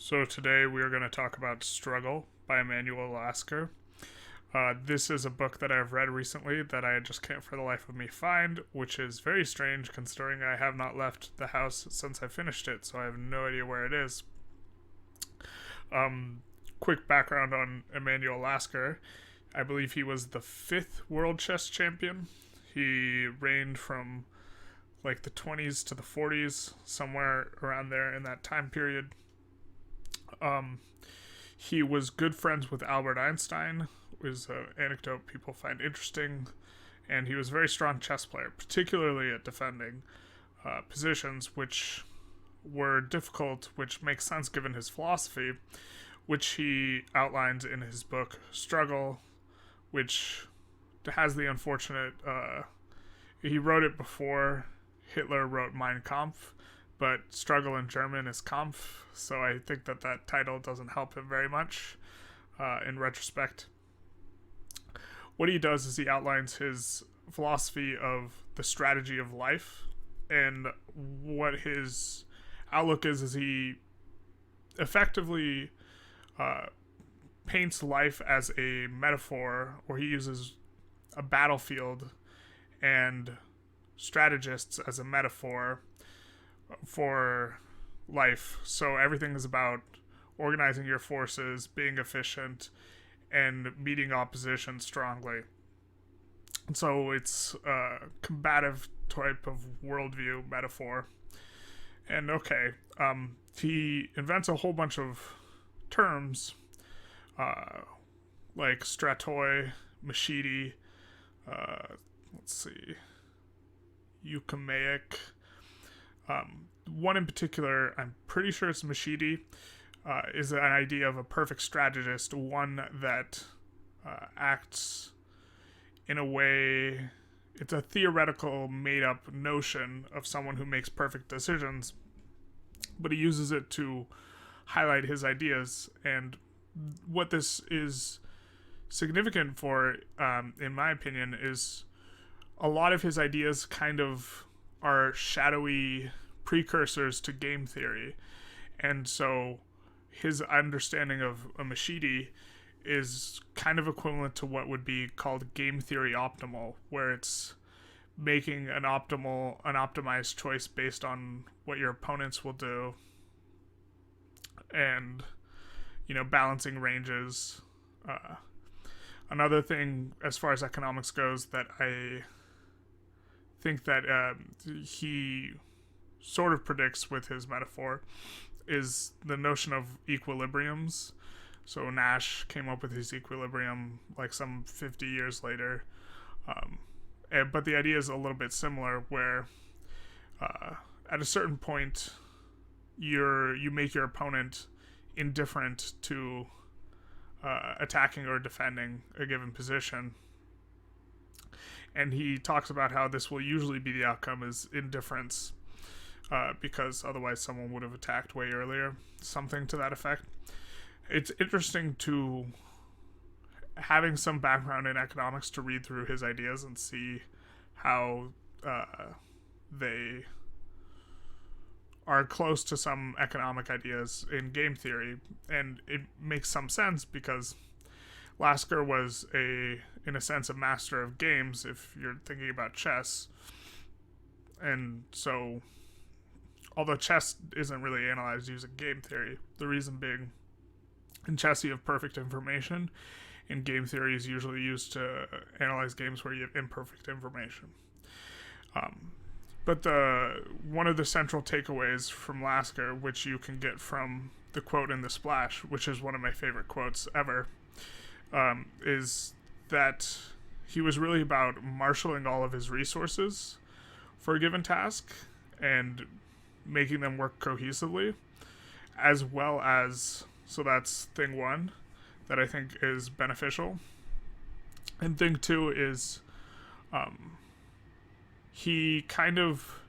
So today we are going to talk about Struggle by Emmanuel Lasker. This is a book that I've read recently that I just can't for the life of me find, which is very strange considering I have not left the house since I finished it, so I have no idea where it is. Quick background on Emmanuel Lasker. I believe he was the 5th world chess champion. He reigned from like the 20s to the 40s, somewhere around there in that time period. He was good friends with Albert Einstein, is an anecdote people find interesting, and he was a very strong chess player, particularly at defending positions which were difficult, which makes sense given his philosophy, which he outlines in his book Struggle, which has the unfortunate, he wrote it before Hitler wrote Mein Kampf, but Struggle in German is Kampf, so I think that title doesn't help him very much in retrospect. What he does is he outlines his philosophy of the strategy of life, and what his outlook is he effectively paints life as a metaphor, or he uses a battlefield and strategists as a metaphor for life. So everything is about organizing your forces, being efficient, and meeting opposition strongly. So it's a combative type of worldview metaphor. And he invents a whole bunch of terms like stratoi, machete, euchemaic. One in particular, I'm pretty sure it's machete, is an idea of a perfect strategist, one that acts in a way, it's a theoretical made-up notion of someone who makes perfect decisions, but he uses it to highlight his ideas. And what this is significant for, in my opinion, is a lot of his ideas kind of are shadowy precursors to game theory. And so his understanding of a machete is kind of equivalent to what would be called game theory optimal, where it's making an optimized choice based on what your opponents will do, and balancing ranges. Another thing as far as economics goes that I think that he sort of predicts with his metaphor is the notion of equilibriums. So Nash came up with his equilibrium like some 50 years later. But the idea is a little bit similar, where at a certain point you make your opponent indifferent to attacking or defending a given position. And he talks about how this will usually be the outcome is indifference, because otherwise someone would have attacked way earlier, something to that effect. It's interesting to having some background in economics to read through his ideas and see how they are close to some economic ideas in game theory. And it makes some sense because Lasker was in a sense, a master of games if you're thinking about chess. And so, although chess isn't really analyzed using game theory, the reason being, in chess you have perfect information, and game theory is usually used to analyze games where you have imperfect information. But one of the central takeaways from Lasker, which you can get from the quote in The Splash, which is one of my favorite quotes ever, is that he was really about marshaling all of his resources for a given task and making them work cohesively, as well as, so that's thing one that I think is beneficial. And thing two is he kind of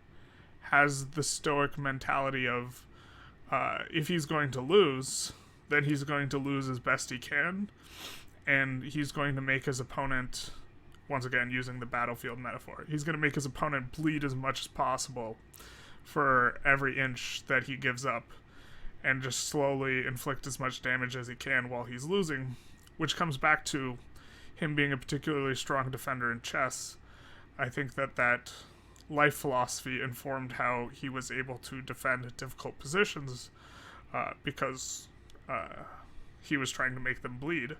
has the stoic mentality of if he's going to lose, then he's going to lose as best he can, and he's going to make his opponent, once again using the battlefield metaphor, he's going to make his opponent bleed as much as possible for every inch that he gives up. and just slowly inflict as much damage as he can while he's losing, which comes back to him being a particularly strong defender in chess. I think that life philosophy informed how he was able to defend difficult positions, because he was trying to make them bleed.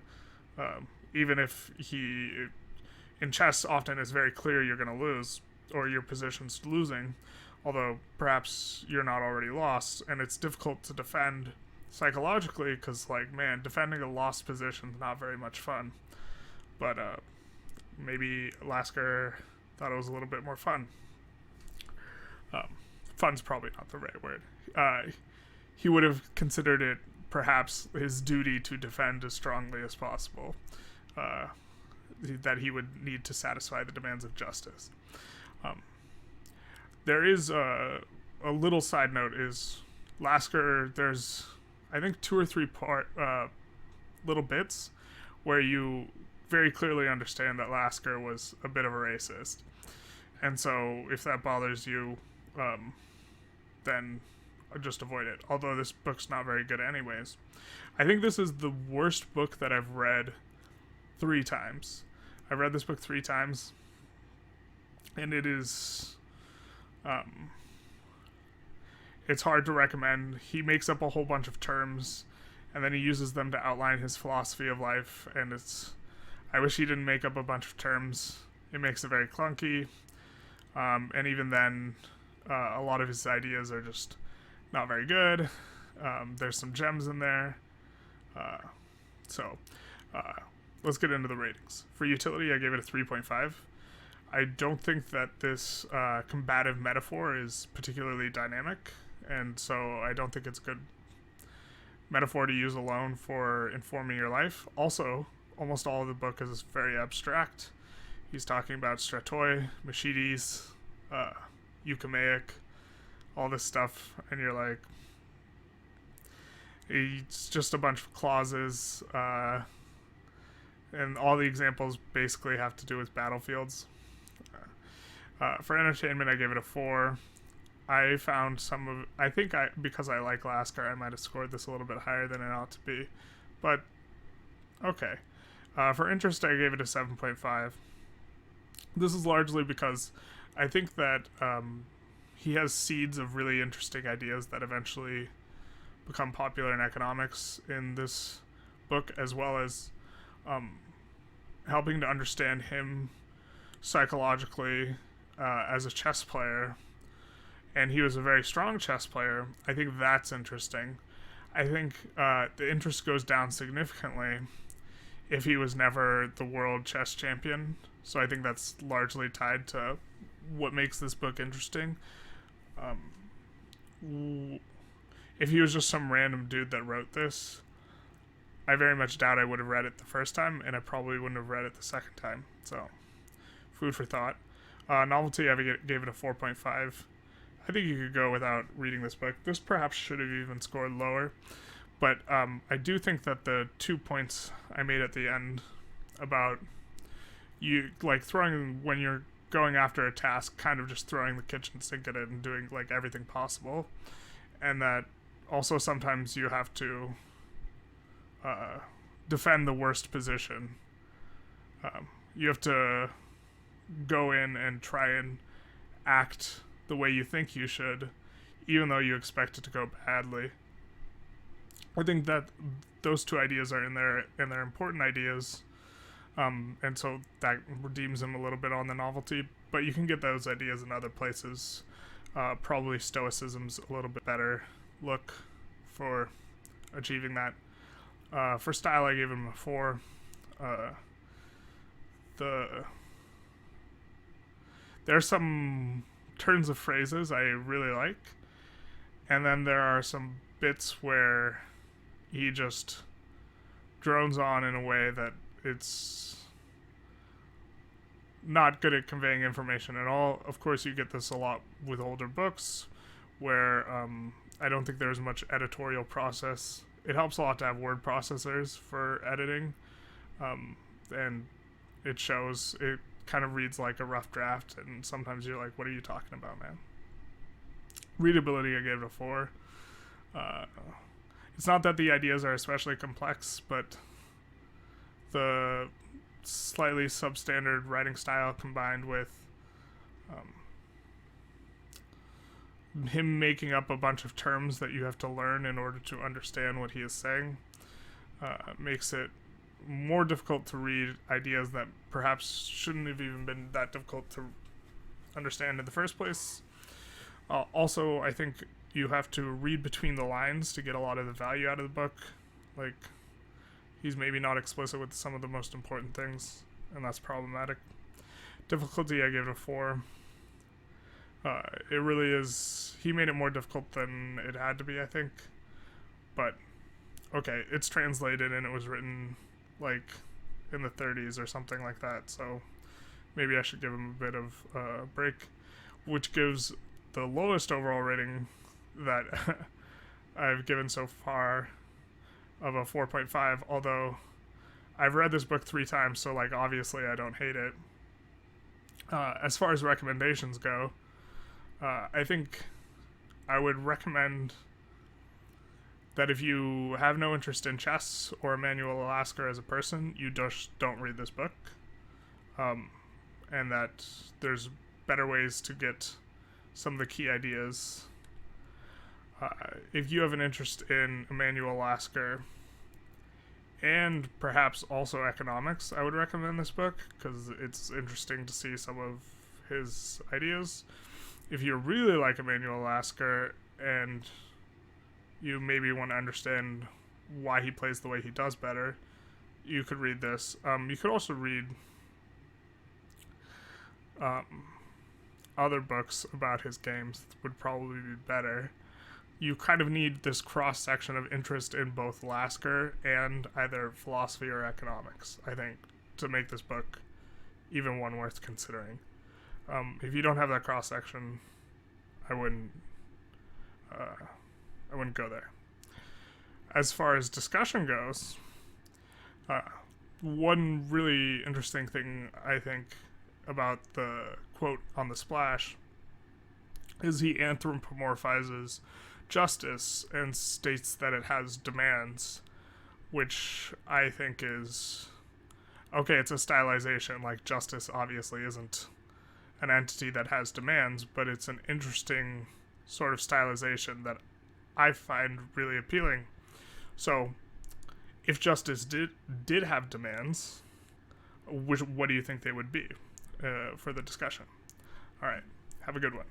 Even if in chess, often it's very clear you're going to lose, or your position's losing, although perhaps you're not already lost, and it's difficult to defend psychologically, because, like, man, defending a lost position is not very much fun. But maybe Lasker thought it was a little bit more fun. Fun's probably not the right word. He would have considered it perhaps his duty to defend as strongly as possible, that he would need to satisfy the demands of justice. There is a little side note is Lasker, there's I think 2 or 3 little bits where you very clearly understand that Lasker was a bit of a racist. And so if that bothers you, then just avoid it. Although this book's not very good anyways. I think this is the worst book that I've read 3 times. I've read this book 3 times, and it is... it's hard to recommend. He makes up a whole bunch of terms, and then he uses them to outline his philosophy of life, and it's... I wish he didn't make up a bunch of terms. It makes it very clunky, and even then, a lot of his ideas are just not very good. There's some gems in there. So, let's get into the ratings. For utility, I gave it a 3.5. I don't think that this combative metaphor is particularly dynamic, and so I don't think it's a good metaphor to use alone for informing your life. Also, almost all of the book is very abstract. He's talking about stratoi, machites, euchemaic, all this stuff, and you're like, it's just a bunch of clauses, and all the examples basically have to do with battlefields. For entertainment, I gave it a 4. I found because I like Lasker, I might have scored this a little bit higher than it ought to be, but okay. For interest, I gave it a 7.5. This is largely because I think that he has seeds of really interesting ideas that eventually become popular in economics in this book, as well as helping to understand him psychologically as a chess player. And he was a very strong chess player. I think that's interesting. I think the interest goes down significantly if he was never the world chess champion. So I think that's largely tied to what makes this book interesting. If he was just some random dude that wrote this, I very much doubt I would have read it the first time, and I probably wouldn't have read it the second time. So, food for thought. Novelty, I gave it a 4.5. I think you could go without reading this book. This perhaps should have even scored lower. But I do think that the 2 points I made at the end about you, like, throwing, when you're going after a task, kind of just throwing the kitchen sink at it and doing, like, everything possible. And that also sometimes you have to defend the worst position. You have to go in and try and act the way you think you should, even though you expect it to go badly. I think that those 2 ideas are in there, and they're important ideas, and so that redeems them a little bit on the novelty, but you can get those ideas in other places. Probably Stoicism's a little bit better look for achieving that. For style, I gave him a 4. There are some turns of phrases I really like, and then there are some bits where he just drones on in a way that it's not good at conveying information at all. Of course, you get this a lot with older books, where I don't think there's much editorial process. It helps a lot to have word processors for editing, and it shows. It kind of reads like a rough draft, and sometimes you're like, what are you talking about, man? Readability, I gave it a 4. It's not that the ideas are especially complex, but the slightly substandard writing style combined with him making up a bunch of terms that you have to learn in order to understand what he is saying makes it more difficult to read ideas that perhaps shouldn't have even been that difficult to understand in the first place. Also, I think you have to read between the lines to get a lot of the value out of the book. Like, he's maybe not explicit with some of the most important things, and that's problematic. Difficulty, I give it a 4. It really is... He made it more difficult than it had to be, I think. But, okay, it's translated and it was written, like, in the 30s or something like that, so maybe I should give him a bit of a break, which gives the lowest overall rating that I've given so far of a 4.5, although I've read this book 3 times, so, like, obviously I don't hate it. As far as recommendations go, I think I would recommend that if you have no interest in chess or Emanuel Lasker as a person, you just don't read this book. And that there's better ways to get some of the key ideas. If you have an interest in Emmanuel Lasker and perhaps also economics, I would recommend this book because it's interesting to see some of his ideas. If you really like Emmanuel Lasker and you maybe want to understand why he plays the way he does better, you could read this. You could also read other books about his games that would probably be better. You kind of need this cross-section of interest in both Lasker and either philosophy or economics, I think, to make this book even one worth considering. If you don't have that cross-section, I wouldn't go there. As far as discussion goes, one really interesting thing, I think, about the quote on the splash is he anthropomorphizes justice and states that it has demands, which I think is... Okay, it's a stylization, like justice obviously isn't an entity that has demands, but it's an interesting sort of stylization that I find really appealing. So, if justice did have demands, what do you think they would be for the discussion? All right, have a good one.